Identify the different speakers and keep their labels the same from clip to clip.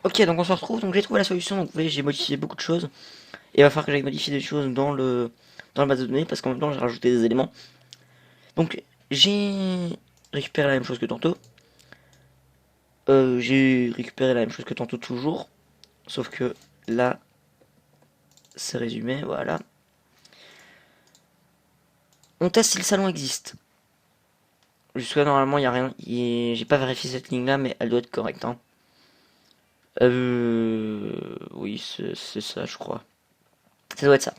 Speaker 1: Ok, donc on se retrouve, donc j'ai trouvé la solution, donc vous voyez, j'ai modifié beaucoup de choses, et il va falloir que j'aille modifier des choses dans la base de données, parce qu'en même temps j'ai rajouté des éléments. Donc j'ai récupéré la même chose que tantôt, j'ai récupéré la même chose que tantôt toujours, sauf que là, c'est résumé, voilà. On teste si le salon existe. Jusque-là, normalement, il n'y a rien, j'ai pas vérifié cette ligne-là, mais elle doit être correcte, hein. Oui, c'est ça, je crois. Ça doit être ça.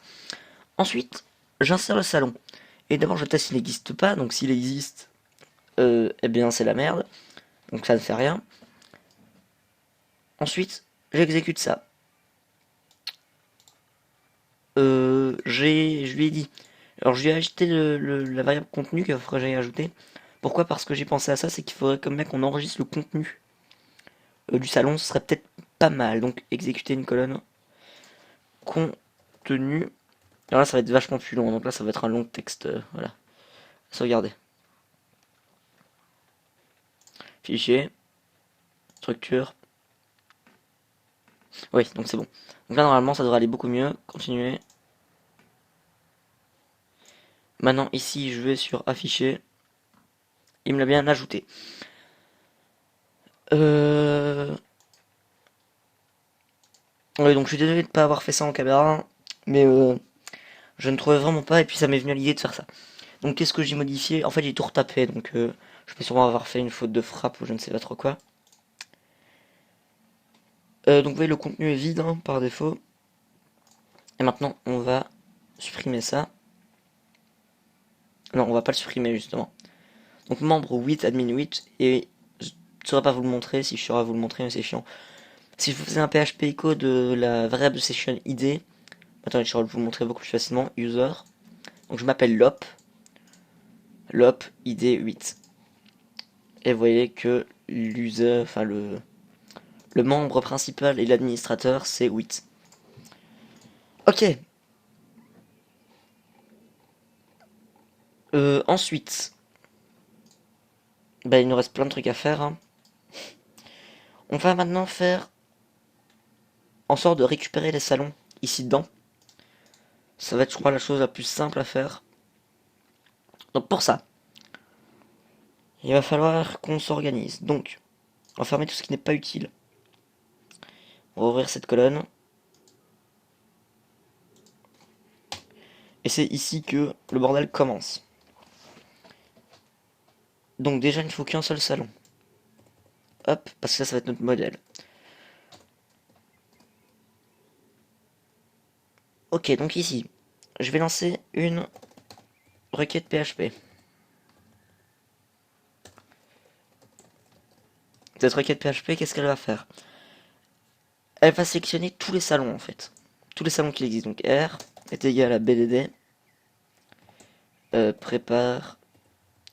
Speaker 1: Ensuite, j'insère le salon. Et d'abord, je teste s'il n'existe pas. Donc, s'il existe, eh bien, c'est la merde. Donc, ça ne fait rien. Ensuite, j'exécute ça. Je lui ai dit. Alors, je lui ai ajouté la variable contenu qu'il faudrait que j'aille ajouter. Pourquoi? Parce que j'ai pensé à ça, c'est qu'il faudrait comme mec qu'on enregistre le contenu du salon. Ce serait peut-être pas mal. Donc, exécuter une colonne contenu. Alors là, ça va être vachement plus long. Donc là, ça va être un long texte. Voilà. Sauvegarder. Fichier. Structure. Oui, donc c'est bon. Donc là, normalement, ça devrait aller beaucoup mieux. Continuer. Maintenant, ici, je vais sur afficher. Il me l'a bien ajouté. Euh... Oui, donc je suis désolé de ne pas avoir fait ça en caméra. Mais je ne trouvais vraiment pas. Et puis ça m'est venu à l'idée de faire ça. Donc qu'est-ce que j'ai modifié? En fait, j'ai tout retapé. Donc je peux sûrement avoir fait une faute de frappe ou je ne sais pas trop quoi. Donc vous voyez, le contenu est vide hein, par défaut. Et maintenant, on va supprimer ça. Non, on va pas le supprimer justement. Donc membre 8, admin 8. Et je ne saurais pas vous le montrer. Si je saurais vous le montrer, mais c'est chiant. Si je vous faisais un PHP echo de la variable session ID, attendez, je vais vous le montrer beaucoup plus facilement. User. Donc je m'appelle Lop. Lop ID 8. Et vous voyez que l'user, enfin le membre principal et l'administrateur, c'est 8. Ok. Ensuite, bah, il nous reste plein de trucs à faire, hein. On va maintenant faire en sorte de récupérer les salons ici dedans. Ça va être, je crois, la chose la plus simple à faire. Donc pour ça, il va falloir qu'on s'organise. Donc, on va fermer tout ce qui n'est pas utile. On va ouvrir cette colonne. Et c'est ici que le bordel commence. Donc déjà, il ne faut qu'un seul salon. Hop, parce que ça va être notre modèle. Ok, donc ici, je vais lancer une requête PHP. Cette requête PHP, qu'est-ce qu'elle va faire? Elle va sélectionner tous les salons en fait. Tous les salons qui existent. Donc R est égal à BDD. Prépare.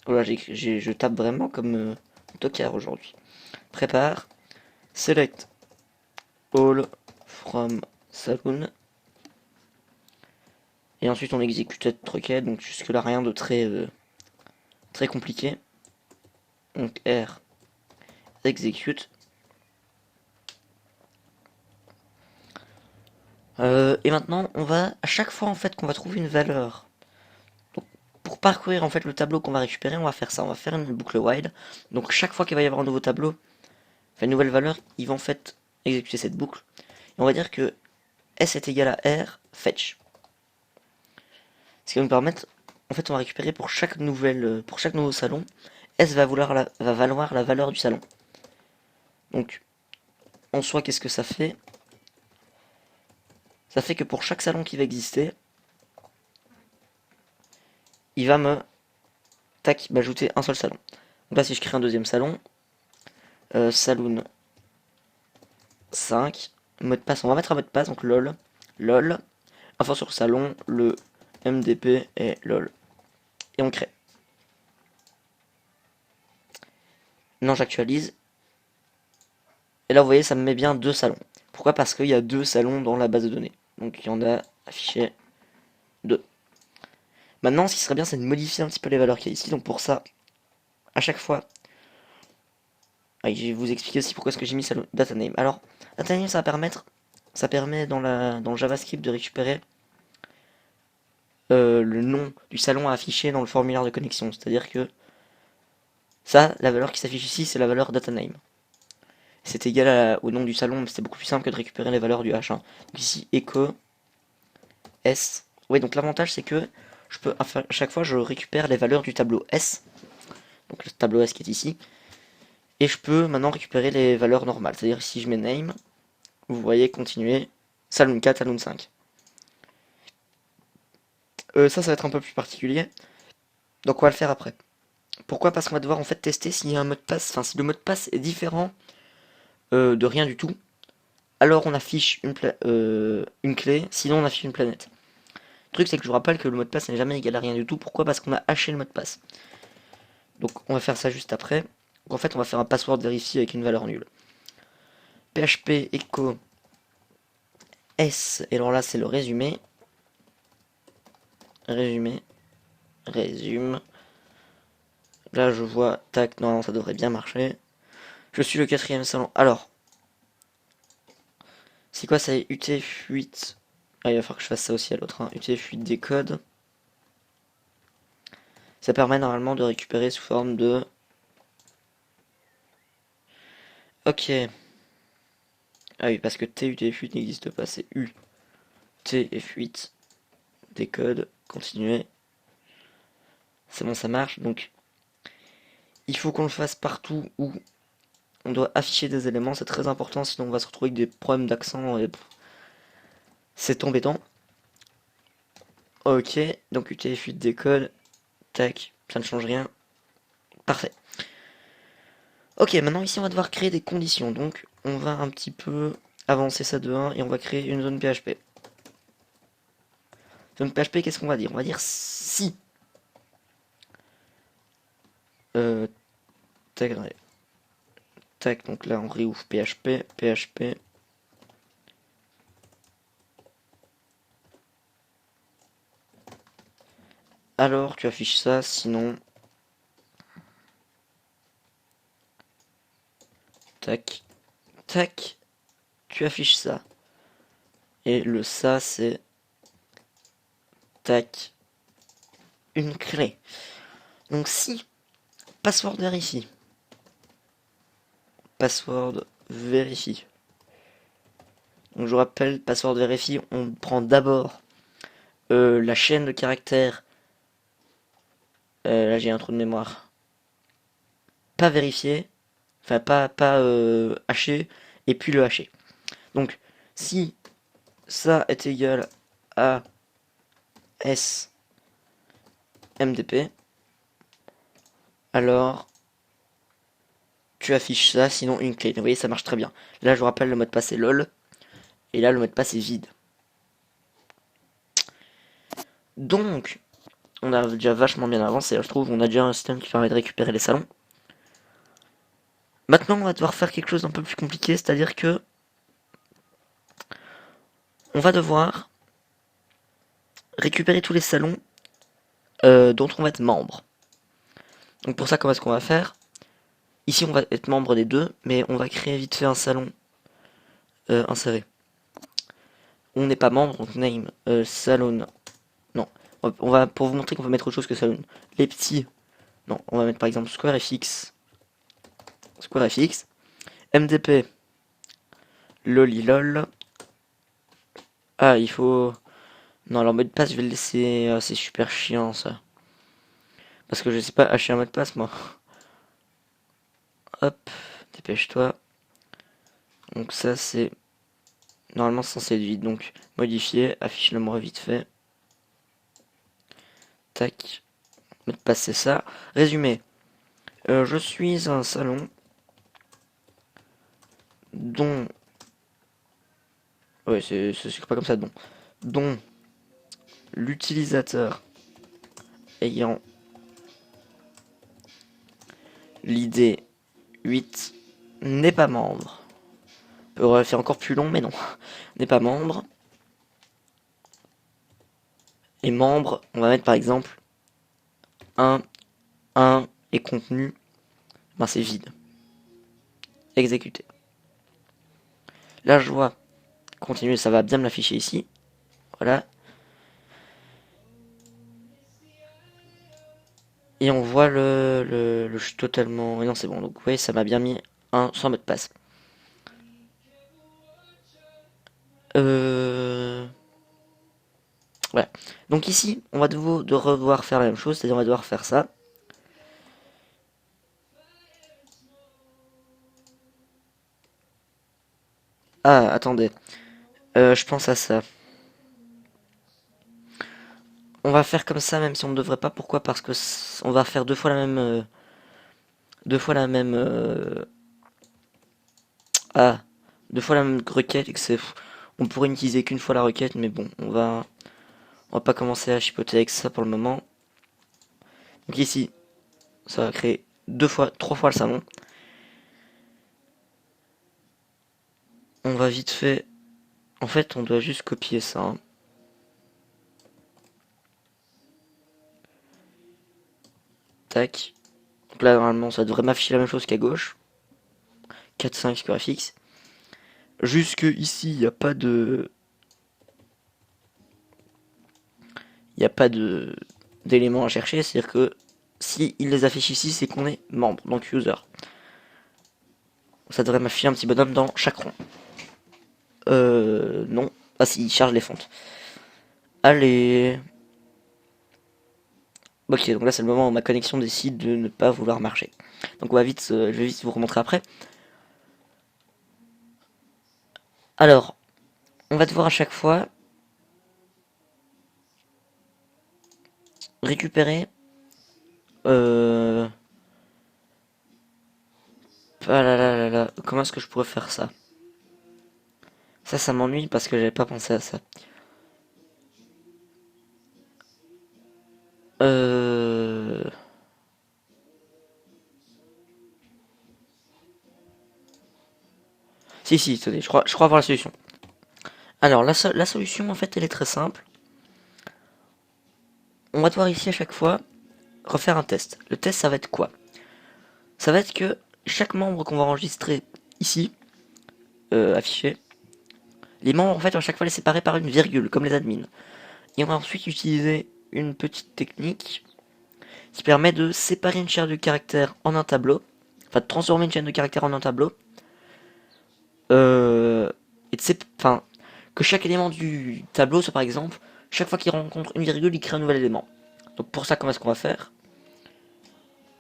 Speaker 1: Voilà, je tape vraiment comme tocard aujourd'hui. Prépare. Select all from saloon. Et ensuite on exécute cette requête. Donc jusque là rien de très compliqué. Donc R exécute. Et maintenant on va à chaque fois en fait qu'on va trouver une valeur. Donc, pour parcourir en fait le tableau qu'on va récupérer, on va faire ça. On va faire une boucle while. Donc chaque fois qu'il va y avoir un nouveau tableau, enfin une nouvelle valeur, il va en fait exécuter cette boucle. Et on va dire que S est égal à R fetch. Ce qui va nous permettre, en fait, on va récupérer pour chaque nouveau salon, S va valoir la valeur du salon. Donc, en soi, qu'est-ce que ça fait? Ça fait que pour chaque salon qui va exister, il va m'ajouter un seul salon. Donc là, si je crée un deuxième salon, saloon 5, mot de passe, on va mettre un mot de passe, donc lol, enfin sur le salon, le MDP est lol. Et on crée. Non, j'actualise. Et là, vous voyez, ça me met bien deux salons. Pourquoi? Parce qu'il y a deux salons dans la base de données. Donc, il y en a affiché deux. Maintenant, ce qui serait bien, c'est de modifier un petit peu les valeurs qu'il y a ici. Donc, pour ça, à chaque fois, je vais vous expliquer aussi pourquoi est-ce que j'ai mis data name. Alors, data name, ça permet dans le JavaScript de récupérer le nom du salon à afficher dans le formulaire de connexion. C'est-à-dire que ça, la valeur qui s'affiche ici, c'est la valeur data name. C'est égal au nom du salon, mais c'était beaucoup plus simple que de récupérer les valeurs du H1. Donc ici, echo S. Oui, donc l'avantage c'est que je peux à chaque fois je récupère les valeurs du tableau S, donc le tableau S qui est ici, et je peux maintenant récupérer les valeurs normales. C'est-à-dire si je mets name, vous voyez continuer, saloon 4, saloon 5. Ça va être un peu plus particulier, donc on va le faire après. Pourquoi? Parce qu'on va devoir en fait tester s'il y a un mot de passe, enfin si le mot de passe est différent de rien du tout, alors on affiche une clé, sinon on affiche une planète. Le truc c'est que je vous rappelle que le mot de passe n'est jamais égal à rien du tout. Pourquoi? Parce qu'on a haché le mot de passe. Donc on va faire ça juste après. Donc, en fait on va faire un password vérifié avec une valeur nulle. PHP echo S, et alors là c'est le résumé. Résume. Là je vois, tac, non ça devrait bien marcher. Je suis le 4e salon. Alors, c'est quoi ça? UTF-8. Ah, il va falloir que je fasse ça aussi à l'autre. Hein. UTF-8 décode. Ça permet normalement de récupérer sous forme de... Ok. Ah oui, parce que TUTF8 n'existe pas, c'est UTF8. Décode, continuer. C'est bon, ça marche. Donc, il faut qu'on le fasse partout où on doit afficher des éléments. C'est très important, sinon on va se retrouver avec des problèmes d'accent. Et... c'est embêtant. Ok, donc UTF8 décode. Tac, ça ne change rien. Parfait. Ok, maintenant ici on va devoir créer des conditions. Donc, on va un petit peu avancer ça de 1 et on va créer une zone PHP. Zone PHP, qu'est-ce qu'on va dire? On va dire si. Tac, tac, donc là on réouvre PHP, PHP. Alors tu affiches ça, sinon... Tac, tac, tu affiches ça. Et le ça c'est... Tac, une clé. Donc si, password vérifie. Password vérifie. Donc je rappelle, password vérifie, on prend d'abord la chaîne de caractères. Là j'ai un trou de mémoire. Pas vérifié, enfin pas haché, et puis le haché. Donc si ça est égal à S MDP, alors tu affiches ça, sinon une clé. Vous voyez, ça marche très bien. Là, je vous rappelle, le mot de passe est LOL, et là, le mot de passe est vide. Donc, on a déjà vachement bien avancé, je trouve. On a déjà un système qui permet de récupérer les salons. Maintenant, on va devoir faire quelque chose d'un peu plus compliqué, c'est-à-dire que on va devoir récupérer tous les salons dont on va être membre. Donc pour ça, comment est-ce qu'on va faire? Ici, on va être membre des deux, mais on va créer vite fait un salon inséré. On n'est pas membre, donc name salon. Non, on va pour vous montrer qu'on va mettre autre chose que salon. Les petits. Non, on va mettre par exemple SquareFX. SquareFX. MDP. Lolilol. Ah, il faut... Non, alors mot de passe, je vais le laisser... c'est super chiant, ça. Parce que je sais pas hacher un mot de passe, moi. Hop, dépêche-toi. Donc ça, c'est... Normalement censé être vide. Donc, modifier, affiche-le-moi vite fait. Tac. Mot de passe, c'est ça. Résumé. Je suis un salon dont... Ouais, c'est pas comme ça, dont l'utilisateur ayant l'idée 8 n'est pas membre. On aurait fait encore plus long, mais non. N'est pas membre. Et membre, on va mettre par exemple 1, 1 et contenu, ben c'est vide. exécuter. Là je vois continuer, ça va bien me l'afficher ici. Voilà. Et on voit je suis totalement... Et non c'est bon, donc vous voyez ça m'a bien mis un sans mot de passe. Voilà. Donc ici, on va devoir faire la même chose, c'est-à-dire on va devoir faire ça. Ah, attendez. Je pense à ça. On va faire comme ça, même si on ne devrait pas. Pourquoi? Parce que on va faire deux fois la même... deux fois la même... ah, deux fois la même requête et que c'est... On pourrait n'utiliser qu'une fois la requête, mais bon, on va pas commencer à chipoter avec ça pour le moment. Donc ici, ça va créer trois fois le salon. On va vite fait... En fait, on doit juste copier ça, hein. Tac. Donc là, normalement, ça devrait m'afficher la même chose qu'à gauche. 4,5 graphics. Jusque ici, il n'y a pas de... Il n'y a pas de d'éléments à chercher. C'est-à-dire que si il les affiche ici, c'est qu'on est membre, donc user. Ça devrait m'afficher un petit bonhomme dans chaque rond. Non. Ah si, il charge les fontes. Allez. Ok, donc là c'est le moment où ma connexion décide de ne pas vouloir marcher. Donc on va vite, je vais vite vous remontrer après. Alors, on va devoir à chaque fois récupérer... Ah là là là là, comment est-ce que je pourrais faire ça? Ça m'ennuie parce que j'avais pas pensé à ça. Euh... Si, attendez, je crois avoir la solution. Alors, la solution, en fait, elle est très simple. On va devoir ici, à chaque fois, refaire un test. Le test, ça va être quoi? Ça va être que chaque membre qu'on va enregistrer ici, affiché, les membres, en fait, à chaque fois, les séparer par une virgule, comme les admins. Et on va ensuite utiliser une petite technique qui permet de séparer une chaîne de caractères en un tableau. Enfin, de transformer une chaîne de caractères en un tableau. Et enfin, que chaque élément du tableau soit par exemple, chaque fois qu'il rencontre une virgule, il crée un nouvel élément. Donc pour ça, comment est-ce qu'on va faire?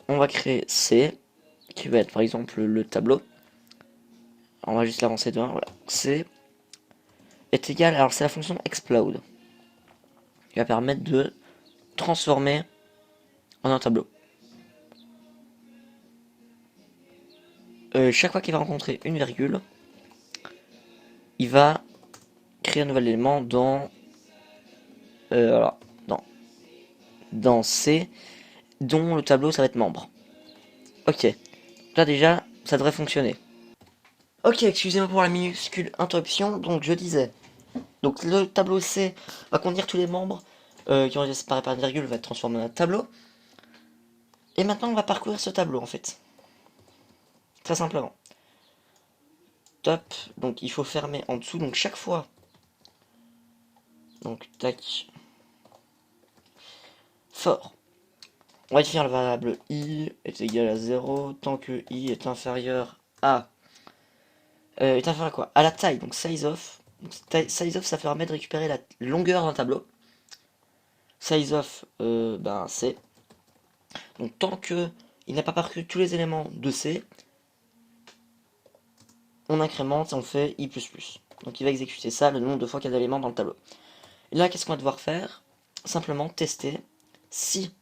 Speaker 1: On va créer C, qui va être par exemple le tableau. On va juste l'avancer de 1, voilà. C est égal, alors c'est la fonction explode, qui va permettre de transformer en un tableau. Chaque fois qu'il va rencontrer une virgule, il va créer un nouvel élément dans... alors, dans C, dont le tableau ça va être membre. Ok, là déjà, ça devrait fonctionner. Ok, excusez-moi pour la minuscule interruption, donc je disais. Donc le tableau C va contenir tous les membres qui ont été séparés par une virgule, va être transformé en un tableau. Et maintenant on va parcourir ce tableau en fait. Très simplement. Top, donc il faut fermer en dessous, donc chaque fois. Donc tac. Fort. On va définir le variable i est égal à 0 tant que i est inférieur à... est inférieur à quoi? À la taille, donc size of. Donc, size of ça permet de récupérer la longueur d'un tableau. Size of, ben c'est. Donc tant que il n'a pas parcouru tous les éléments de C, on incrémente et on fait i++. Donc il va exécuter ça le nombre de fois qu'il y a d'éléments dans le tableau. Et là, qu'est-ce qu'on va devoir faire? Simplement tester si,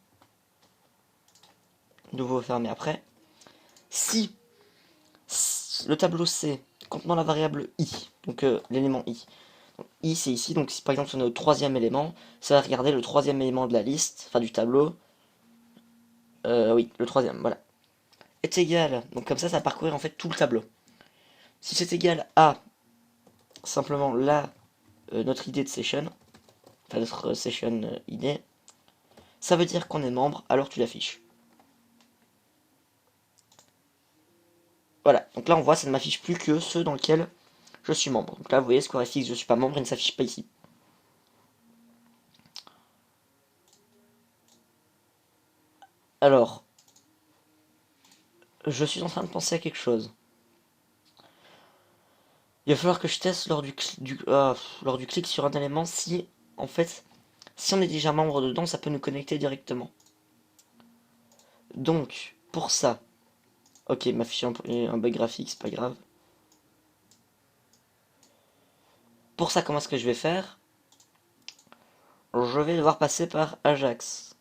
Speaker 1: nouveau fermé après, si le tableau C contenant la variable i, donc l'élément i, donc, i c'est ici, donc si par exemple on est au troisième élément, ça va regarder le troisième élément de la liste, enfin du tableau, oui, le troisième, voilà, est égal, donc comme ça va parcourir en fait tout le tableau. Si c'est égal à simplement là, notre idée de session, enfin notre session ID, ça veut dire qu'on est membre, alors tu l'affiches. Voilà, donc là on voit, ça ne m'affiche plus que ceux dans lesquels je suis membre. Donc là vous voyez, SquareFX, je suis pas membre, il ne s'affiche pas ici. Alors, je suis en train de penser à quelque chose. Il va falloir que je teste lors du clic sur un élément si, en fait, si on est déjà membre dedans, ça peut nous connecter directement. Donc, pour ça, ok, m'affiche un bug graphique, c'est pas grave. Pour ça, comment est-ce que je vais faire? Je vais devoir passer par Ajax.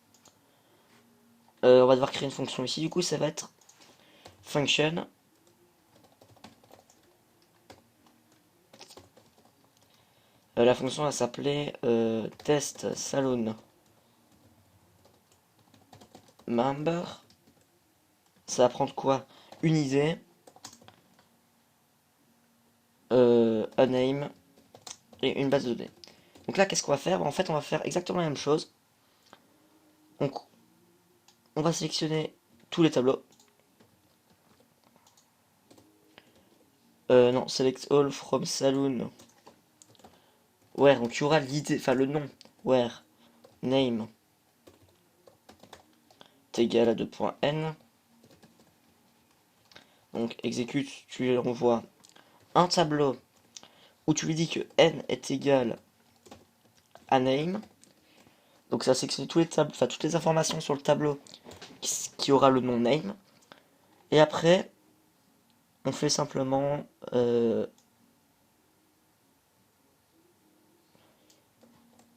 Speaker 1: On va devoir créer une fonction ici, du coup ça va être function. La fonction va s'appeler test saloon member. Ça va prendre quoi? Une idée, un name et une base de données. Donc là, qu'est-ce qu'on va faire? En fait, on va faire exactement la même chose. Donc, on va sélectionner tous les tableaux. Non, select all from saloon. Where, donc il y aura l'idée, enfin le nom. Where, name, est égal à 2.n. Donc, exécute, tu lui envoies un tableau où tu lui dis que n est égal à name. Donc ça sélectionne tous les enfin toutes les informations sur le tableau qui aura le nom name. Et après, on fait simplement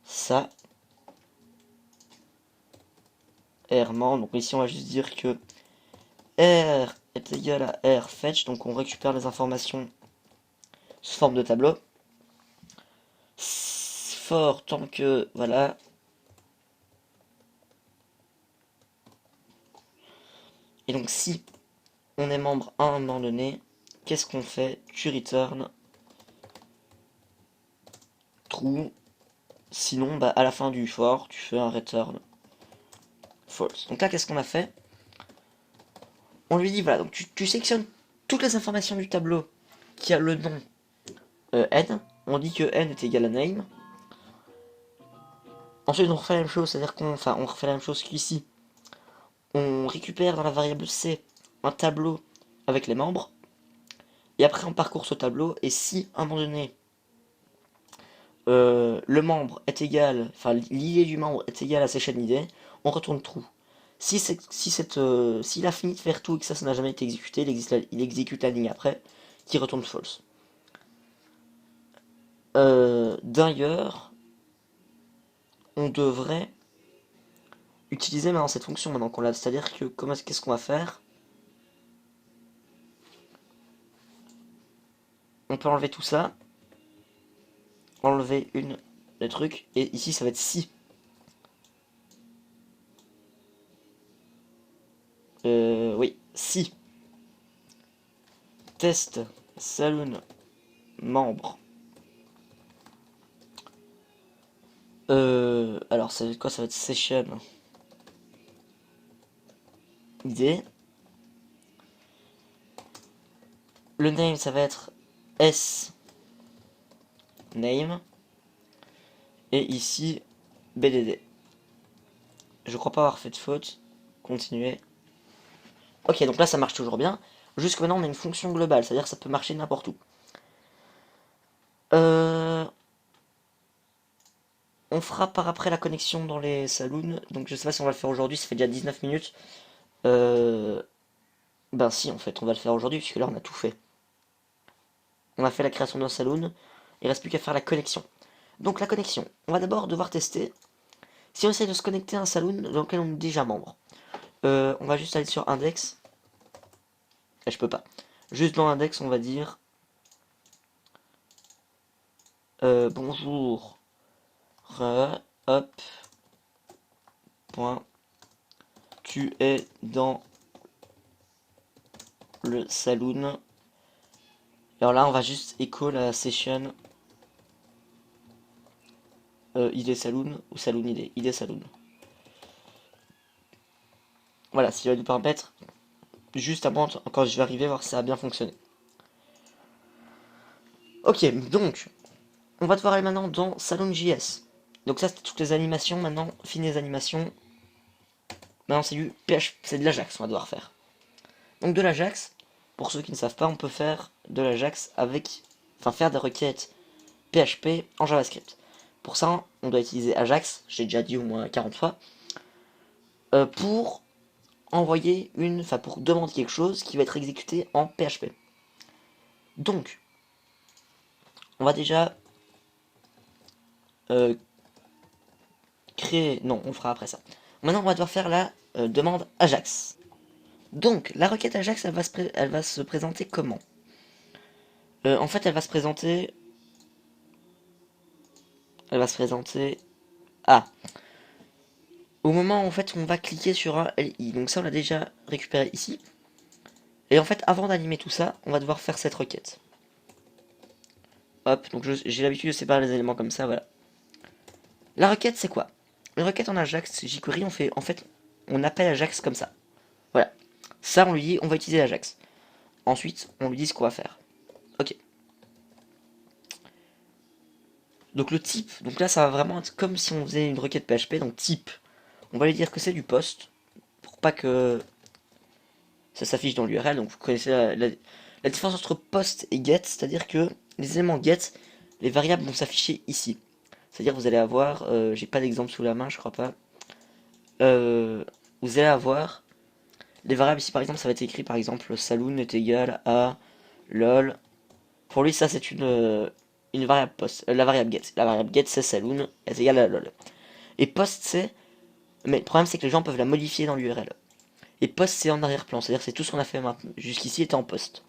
Speaker 1: ça. rman. Donc ici on va juste dire que r est égal à r fetch. Donc on récupère les informations sous forme de tableau. For tant que voilà. Et donc si on est membre à un moment donné, qu'est-ce qu'on fait? Tu return true. Sinon, bah, à la fin du for, tu fais un return false. Donc là, qu'est-ce qu'on a fait? On lui dit, voilà, donc tu sélectionnes toutes les informations du tableau qui a le nom n. On dit que n est égal à name. Ensuite, on refait la même chose, c'est-à-dire on refait la même chose qu'ici. On récupère dans la variable c un tableau avec les membres. Et après, on parcourt ce tableau. Et si, à un moment donné, le membre est égal, enfin, l'idée du membre est égale à sa chaîne idée, on retourne true. S'il a fini de faire tout et que ça n'a jamais été exécuté, il exécute la ligne après, qui retourne false. D'ailleurs, on devrait utiliser maintenant cette fonction maintenant qu'on l'a. C'est-à-dire que qu'est-ce qu'on va faire? On peut enlever tout ça, enlever le truc, et ici ça va être si. Oui, si test saloon membre. Alors ça va être quoi? Ça va être session idée. Le name ça va être s name. Et ici BDD. Je crois pas avoir fait de faute. Continuer. Ok, donc là ça marche toujours bien. Jusque maintenant on a une fonction globale, c'est-à-dire que ça peut marcher n'importe où. On fera par après la connexion dans les saloons. Donc je sais pas si on va le faire aujourd'hui, ça fait déjà 19 minutes. Ben si, en fait, on va le faire aujourd'hui, puisque là on a tout fait. On a fait la création d'un saloon, il reste plus qu'à faire la connexion. Donc la connexion, on va d'abord devoir tester si on essaie de se connecter à un saloon dans lequel on est déjà membre. On va juste aller sur index. Et je peux pas. Juste dans l'index, on va dire bonjour. Hop. Point. Tu es dans le saloon. Alors là, on va juste écho la session ID saloon ou saloon ID saloon. Voilà, s'il va nous permettre juste avant, quand je vais arriver, voir si ça a bien fonctionné. Ok, donc, on va devoir aller maintenant dans Salon.js. Donc ça, c'était toutes les animations. Maintenant, fini les animations. Maintenant, c'est du PHP, c'est de l'Ajax, on va devoir faire. Donc de l'Ajax, pour ceux qui ne savent pas, on peut faire de l'Ajax avec, enfin faire des requêtes PHP en JavaScript. Pour ça, on doit utiliser Ajax, j'ai déjà dit au moins 40 fois, pour envoyer pour demander quelque chose qui va être exécuté en PHP. Donc, on va déjà euh, créer, non, on fera après ça. Maintenant, on va devoir faire la demande Ajax. Donc, la requête Ajax, elle va se présenter comment? En fait, elle va se présenter, ah, au moment où en fait on va cliquer sur un LI. Donc ça, on l'a déjà récupéré ici. Et en fait, avant d'animer tout ça, on va devoir faire cette requête. Hop, donc j'ai l'habitude de séparer les éléments comme ça, voilà. La requête, c'est quoi? Une requête en Ajax jQuery, on appelle Ajax comme ça. Voilà. Ça, on lui dit, on va utiliser Ajax. Ensuite, on lui dit ce qu'on va faire. Ok. Donc le type, donc là, ça va vraiment être comme si on faisait une requête PHP. Donc type, on va lui dire que c'est du post, pour pas que ça s'affiche dans l'URL. Donc vous connaissez la différence entre post et get, c'est-à-dire que les éléments get, les variables vont s'afficher ici. C'est-à-dire vous allez avoir, j'ai pas d'exemple sous la main, je crois pas. Vous allez avoir les variables ici, par exemple, ça va être écrit par exemple saloon est égal à lol. Pour lui, ça c'est une variable post, la variable get. La variable get c'est saloon est égal à lol. Et post c'est, mais le problème c'est que les gens peuvent la modifier dans l'URL. Et post c'est en arrière-plan, c'est-à-dire c'est tout ce qu'on a fait maintenant. Jusqu'ici était en post.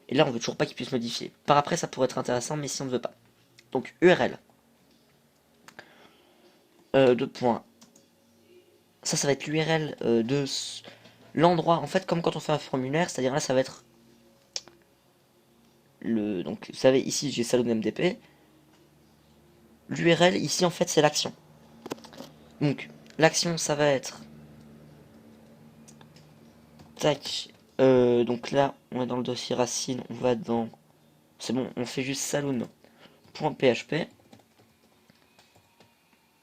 Speaker 1: Et là on veut toujours pas qu'il puisse modifier. Par après ça pourrait être intéressant, mais si on ne veut pas. Donc URL. Deux points. Ça va être l'URL de l'endroit. En fait, comme quand on fait un formulaire, c'est-à-dire là ça va être donc vous savez ici j'ai salon MDP. L'URL ici en fait c'est l'action. Donc l'action ça va être tac. Donc là on est dans le dossier racine, on va dans, c'est bon, on fait juste saloon.php.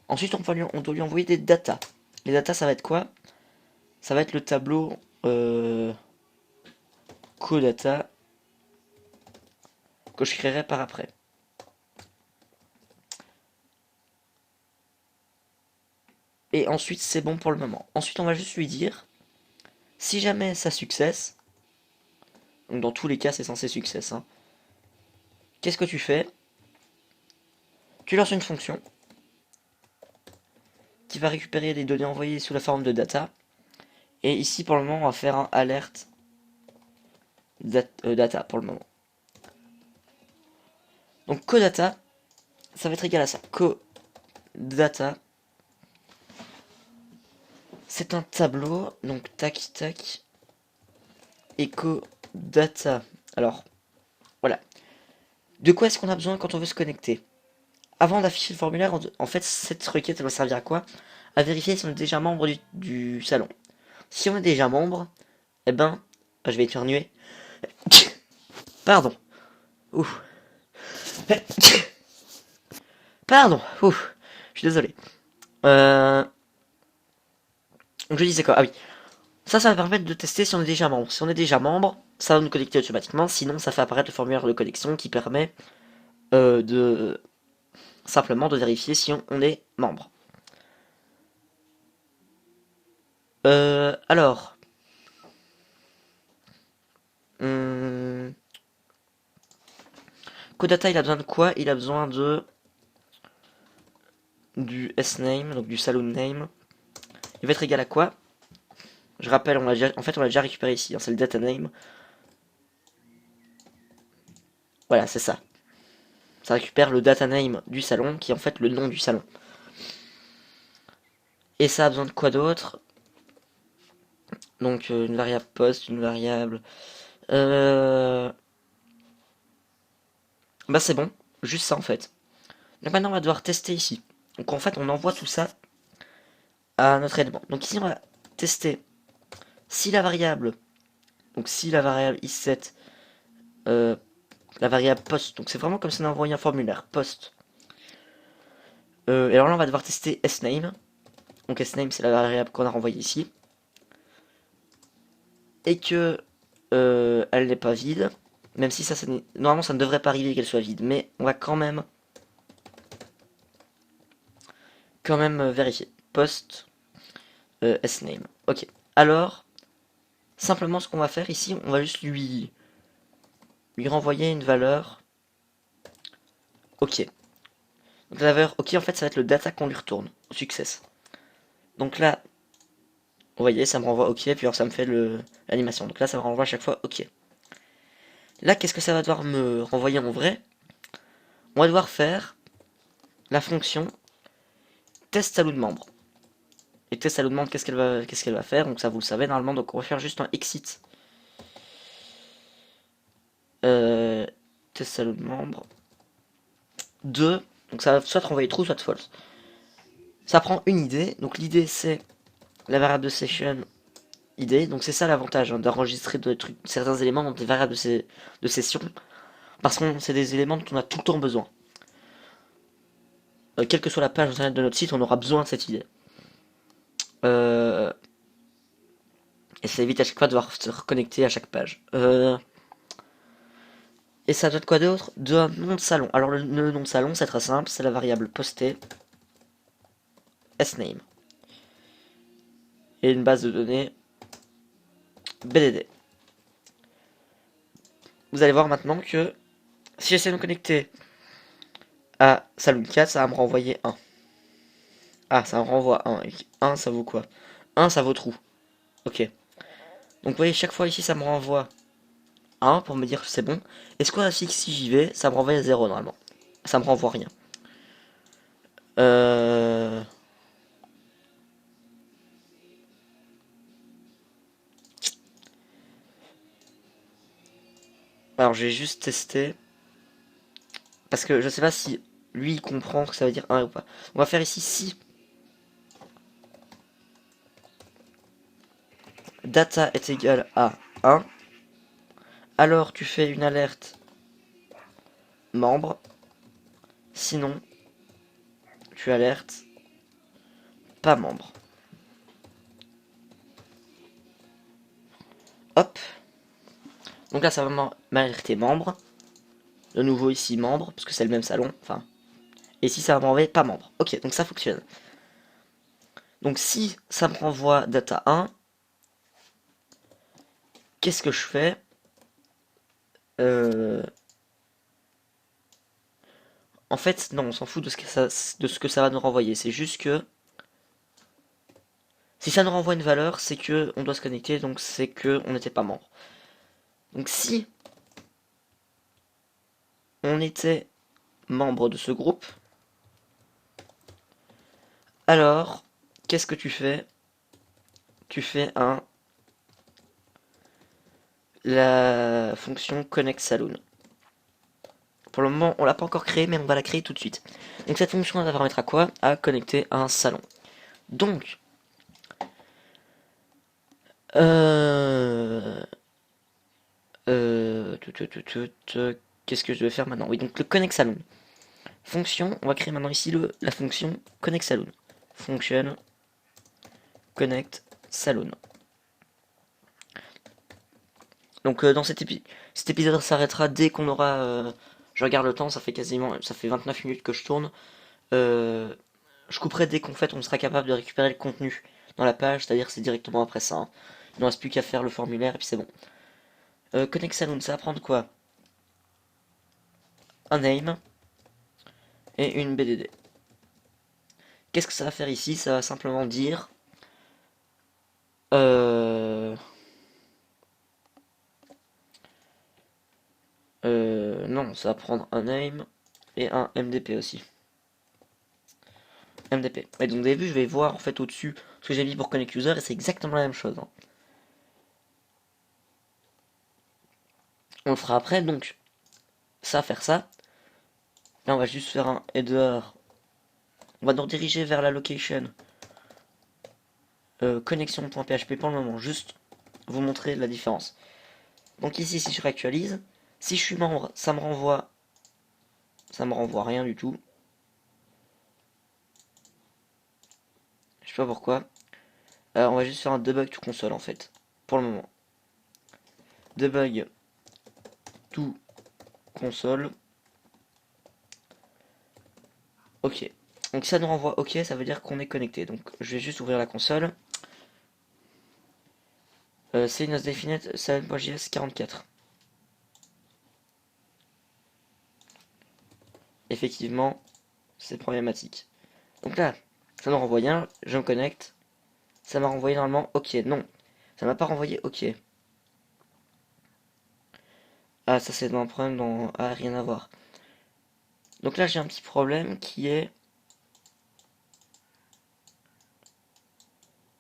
Speaker 1: Ensuite on doit lui envoyer des datas. Les datas ça va être quoi? Ça va être le tableau codata que je créerai par après. Et ensuite c'est bon pour le moment. Ensuite on va juste lui dire, si jamais ça successe, donc dans tous les cas c'est censé success, hein, qu'est-ce que tu fais? Tu lances une fonction qui va récupérer les données envoyées sous la forme de data. Et ici pour le moment on va faire un alerte data pour le moment. Donc codata, ça va être égal à ça. Codata, c'est un tableau, donc tac tac, echo data. Alors, voilà. De quoi est-ce qu'on a besoin quand on veut se connecter? Avant d'afficher le formulaire, en fait, cette requête, elle va servir à quoi? À vérifier si on est déjà membre du salon. Si on est déjà membre, eh ben, je vais éternuer. Pardon. Ouf. Pardon. Ouf. Je suis désolé. Donc je disais quoi? Ah oui. Ça va permettre de tester si on est déjà membre. Si on est déjà membre, ça va nous connecter automatiquement. Sinon, ça fait apparaître le formulaire de connexion qui permet de simplement de vérifier si on est membre. Alors. Hum, Codata, il a besoin de quoi? Il a besoin du sname, donc du saloon name. Il va être égal à quoi? Je rappelle, on l'a déjà récupéré ici, hein, c'est le data name. Voilà, c'est ça. Ça récupère le data name du salon, qui est en fait le nom du salon. Et ça a besoin de quoi d'autre? Donc une variable post, une variable... Bah c'est bon, juste ça en fait. Donc maintenant on va devoir tester ici. Donc en fait on envoie tout ça à notre élément. Donc ici on va tester Si la variable, donc si la variable is7, la variable post, donc c'est vraiment comme si on envoyait un formulaire, post. Et alors là, on va devoir tester sname. Donc sname, c'est la variable qu'on a renvoyée ici. Et que elle n'est pas vide. Même si ça, normalement, ça ne devrait pas arriver qu'elle soit vide. Mais on va quand même vérifier. Post sname. Ok. Alors, simplement, ce qu'on va faire ici, on va juste lui renvoyer une valeur. Ok. Donc la valeur ok, en fait, ça va être le data qu'on lui retourne. Success. Donc là, vous voyez, ça me renvoie ok, puis alors ça me fait l'animation. Donc là, ça me renvoie à chaque fois ok. Là, qu'est-ce que ça va devoir me renvoyer en vrai? On va devoir faire la fonction test salon de membre. Et test salon de membre, qu'est-ce qu'elle va faire? Donc ça, vous le savez normalement. Donc on va faire juste un exit. Test salon de membre 2. Donc ça va soit renvoyer true, soit false. Ça prend une idée. Donc l'idée, c'est la variable de session ID. Donc c'est ça l'avantage d'enregistrer certains éléments dans des variables de session. Parce que c'est des éléments dont on a tout le temps besoin. Quelle que soit la page internet de notre site, on aura besoin de cette idée. Et ça évite à chaque fois de devoir se reconnecter à chaque page. Et ça donne quoi d'autre? Un nom de salon. Alors le nom de salon, c'est très simple, c'est la variable postée sname. Et une base de données BDD. Vous allez voir maintenant que si j'essaie de me connecter à Salon 4, ça va me renvoyer 1. Ah, ça me renvoie 1. 1, ça vaut quoi? 1, ça vaut trou. Ok. Donc vous voyez, chaque fois ici, ça me renvoie 1 pour me dire que c'est bon. Et ce qu'on a si j'y vais, ça me renvoie 0 normalement. Ça me renvoie rien. Alors j'ai juste testé. Parce que je sais pas si lui il comprend ce que ça veut dire 1 ou pas. On va faire ici si data est égal à 1. Alors tu fais une alerte membre. Sinon, tu alertes pas membre. Hop. Donc là, ça va m'alerter membre. De nouveau ici membre, parce que c'est le même salon. Enfin. Et ici, ça va m'envoyer pas membre. Ok, donc ça fonctionne. Donc si ça me renvoie data 1, qu'est-ce que je fais? En fait, non, on s'en fout de ce que ça va nous renvoyer. C'est juste que si ça nous renvoie une valeur, c'est que on doit se connecter, donc c'est que on n'était pas membre. Donc si on était membre de ce groupe, alors qu'est-ce que tu fais? Tu fais la fonction connect saloon. Pour le moment, on l'a pas encore créée, mais on va la créer tout de suite. Donc cette fonction, elle va permettre à quoi? À connecter un salon. Donc, qu'est-ce que je vais faire maintenant? Oui, donc le connect salon. Fonction, on va créer maintenant ici la fonction connect saloon. Function connect saloon. Donc dans cet épisode s'arrêtera dès qu'on aura... je regarde le temps, ça fait 29 minutes que je tourne. Je couperai dès qu'en fait on sera capable de récupérer le contenu dans la page, c'est-à-dire c'est directement après ça. Hein. Il ne reste plus qu'à faire le formulaire et puis c'est bon. Connect Saloon, ça va prendre quoi? Un name et une BDD. Qu'est-ce que ça va faire ici? Ça va simplement dire... non, ça va prendre un name et un MDP aussi. MDP. Et donc vous avez vu, je vais voir en fait au-dessus ce que j'ai mis pour Connect User et c'est exactement la même chose. Hein. On le fera après, donc ça va faire ça. Là on va juste faire un header. On va nous rediriger vers la location connexion.php pour le moment, juste vous montrer la différence. Donc ici, si je réactualise, si je suis membre, ça me renvoie rien du tout. Je sais pas pourquoi. On va juste faire un debug to console en fait, pour le moment. Debug to console. Ok. Donc ça nous renvoie ok, ça veut dire qu'on est connecté. Donc je vais juste ouvrir la console. C'est une definite 7.js 44. Effectivement, c'est problématique. Donc là, ça nous renvoie rien, je me connecte. Ça m'a renvoyé normalement ok. Non, ça m'a pas renvoyé ok. Ah, ça c'est dans un problème dans... Ah, rien à voir. Donc là, j'ai un petit problème qui est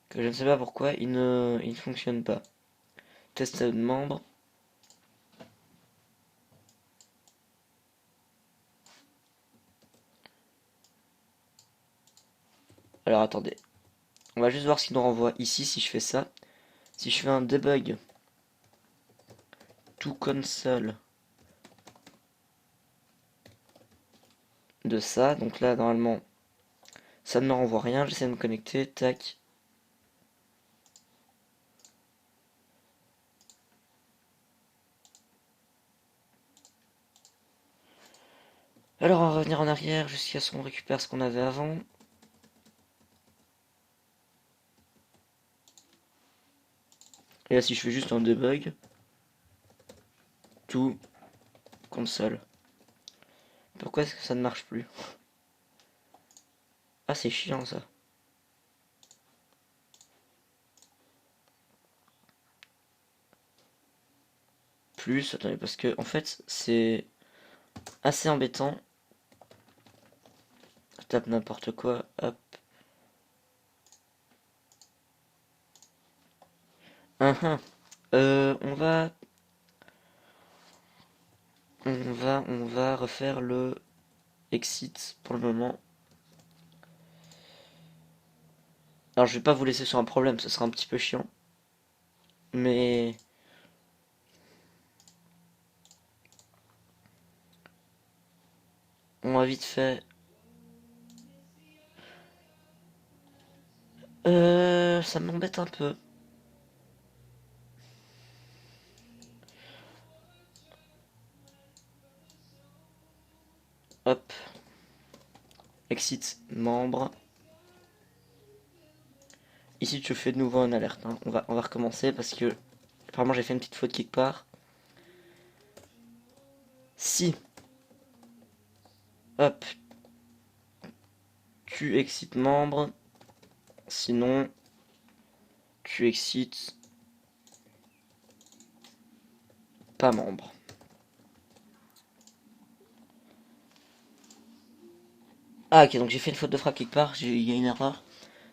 Speaker 1: que je ne sais pas pourquoi il ne fonctionne pas. Test de membre. Alors attendez. On va juste voir ce qu'il nous renvoie ici si je fais ça. Si je fais un debug to console de ça, donc là normalement ça ne me renvoie rien, j'essaie de me connecter, tac. Alors on va revenir en arrière jusqu'à ce qu'on récupère ce qu'on avait avant. Et là si je fais juste un debug to console. Pourquoi est-ce que ça ne marche plus? Ah c'est chiant ça. Plus, attendez, parce que en fait c'est assez embêtant. Je tape n'importe quoi, hop. On va refaire le exit pour le moment. Alors je vais pas vous laisser sur un problème, ce sera un petit peu chiant. Mais on va vite fait. Ça m'embête un peu. Hop. Exit membre. Ici tu fais de nouveau une alerte. Hein. On va recommencer parce que apparemment j'ai fait une petite faute quelque part. Si. Hop. Tu exit membre. Sinon. Tu exit pas membre. Ah ok, donc j'ai fait une faute de frappe quelque part, il y a une erreur.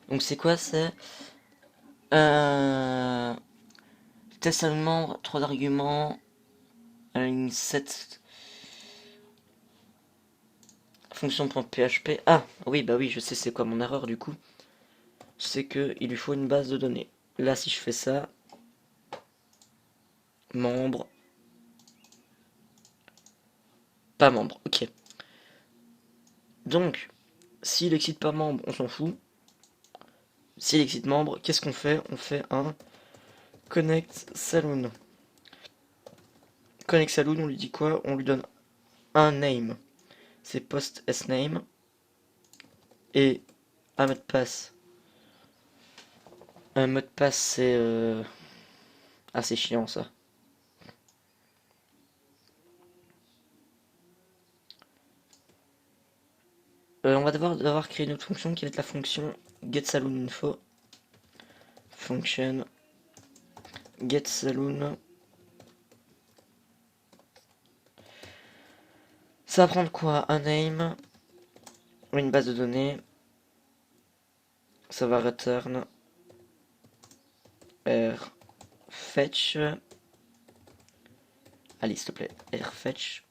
Speaker 1: Donc c'est quoi? C'est test à membre, 3 arguments, une 7 fonction.php. Ah oui, bah oui, je sais c'est quoi mon erreur du coup. C'est que il lui faut une base de données. Là si je fais ça, membre, pas membre, ok. Donc, s'il excite pas membre, on s'en fout. S'il excite membre, qu'est-ce qu'on fait? On fait un connect saloon. Connect saloon, on lui dit quoi? On lui donne un name. C'est post sname. Et un mot de passe. Un mot de passe, c'est assez chiant ça. On va devoir créer une autre fonction qui va être la fonction getSaloonInfo. Function getSaloon. Ça va prendre quoi? Un name, une base de données. Ça va return rFetch. Allez, s'il te plaît, rFetch.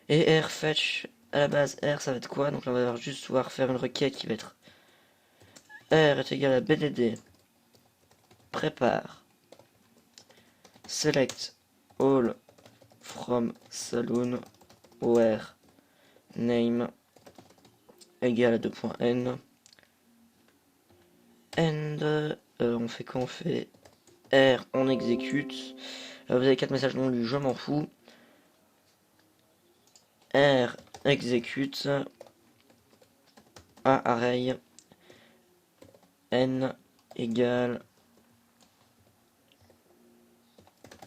Speaker 1: Et rFetch, à la base, R, ça va être quoi? Donc là, on va juste pouvoir faire une requête qui va être R est égal à BDD prépare. Select all from saloon where name égale à 2.n. And on fait quoi? On fait R, on exécute. Vous avez 4 messages non lus, je m'en fous. R exécute. A array. N égale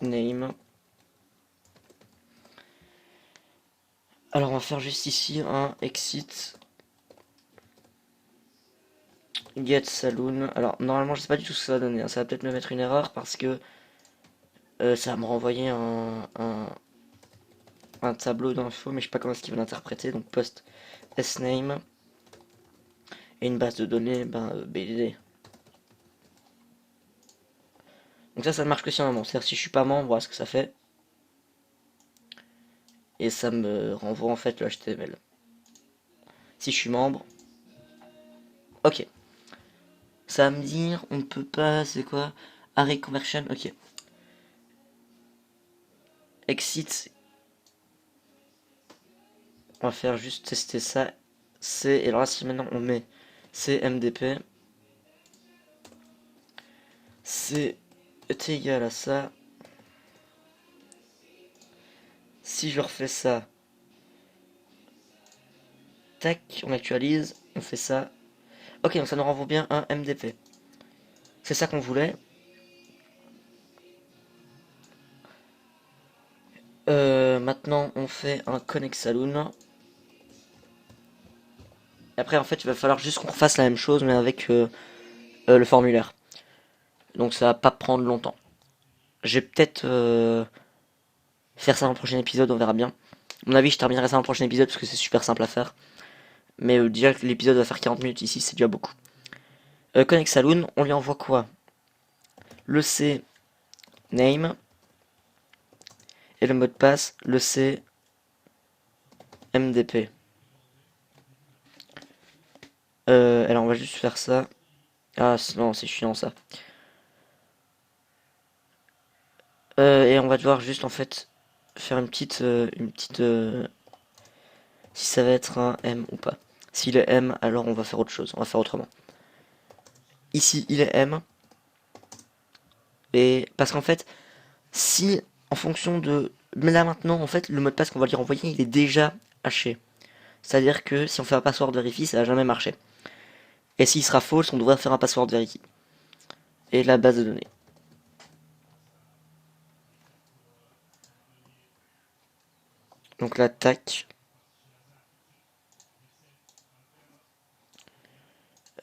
Speaker 1: name. Alors on va faire juste ici un exit get saloon. Alors normalement je sais pas du tout ce que ça va donner, hein. Ça va peut-être me mettre une erreur parce que ça va me renvoyer un tableau d'infos, mais je sais pas comment est-ce qu'il va l'interpréter. Donc post sname et une base de données BDD. Donc ça ne marche que si un membre. C'est-à-dire si je suis pas membre, voilà ce que ça fait. Et ça me renvoie en fait le HTML. Si je suis membre. Ok. Ça va me dire, on ne peut pas, c'est quoi? Array conversion, ok. Exit. On va faire juste tester ça. Et alors là, si maintenant on met CMDP, c'est égal à ça. Si je refais ça, tac, on actualise, on fait ça. Ok, donc ça nous renvoie bien un MDP. C'est ça qu'on voulait. Maintenant, on fait un connect saloon. Après, en fait, il va falloir juste qu'on refasse la même chose, mais avec le formulaire. Donc ça va pas prendre longtemps. Je vais peut-être faire ça dans le prochain épisode, on verra bien. À mon avis, je terminerai ça dans le prochain épisode parce que c'est super simple à faire. Mais déjà que l'épisode va faire 40 minutes ici, c'est déjà beaucoup. Connect Saloon, on lui envoie quoi? Le C name et le mot de passe, le C MDP. Alors on va juste faire ça. Ah non, c'est chiant ça. Et on va devoir juste en fait faire une petite si ça va être un M ou pas. S'il est M, alors on va faire autre chose, on va faire autrement. Ici, il est M. Et parce qu'en fait, si en fonction de... Mais là maintenant, en fait, le mot de passe qu'on va lui renvoyer, il est déjà haché. C'est-à-dire que si on fait un password verifie, ça va jamais marcher. Et s'il sera false, on devrait faire un password verifie. Et la base de données. Donc là, tac.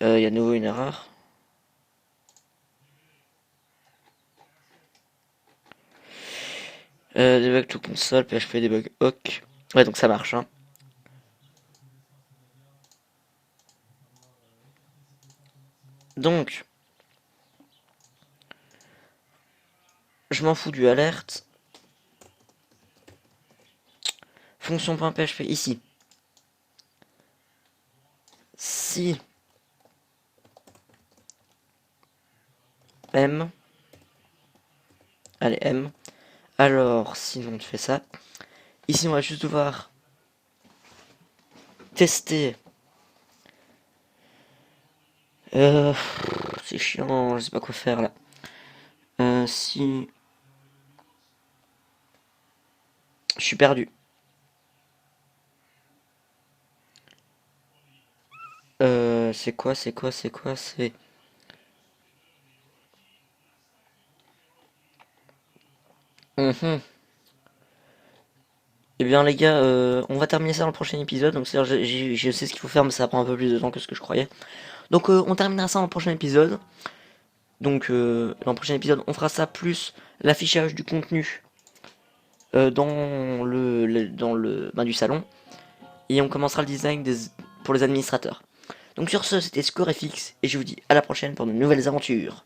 Speaker 1: Il y a de nouveau une erreur. Debug to console, PHP debug awk. Ouais, donc ça marche, hein. Donc, je m'en fous du alerte. Fonction.php ici. Si M, allez M, alors sinon tu fais ça. Ici on va juste devoir tester. C'est chiant, je sais pas quoi faire là. Si je suis perdu. C'est quoi, c'est quoi, c'est quoi, c'est... Eh bien les gars, on va terminer ça dans le prochain épisode. Donc c'est-à-dire, je sais ce qu'il faut faire, mais ça prend un peu plus de temps que ce que je croyais. Donc on terminera ça dans le prochain épisode. Donc dans le prochain épisode, on fera ça plus l'affichage du contenu dans du salon. Et on commencera le design pour les administrateurs. Donc sur ce, c'était ScoreFX et je vous dis à la prochaine pour de nouvelles aventures.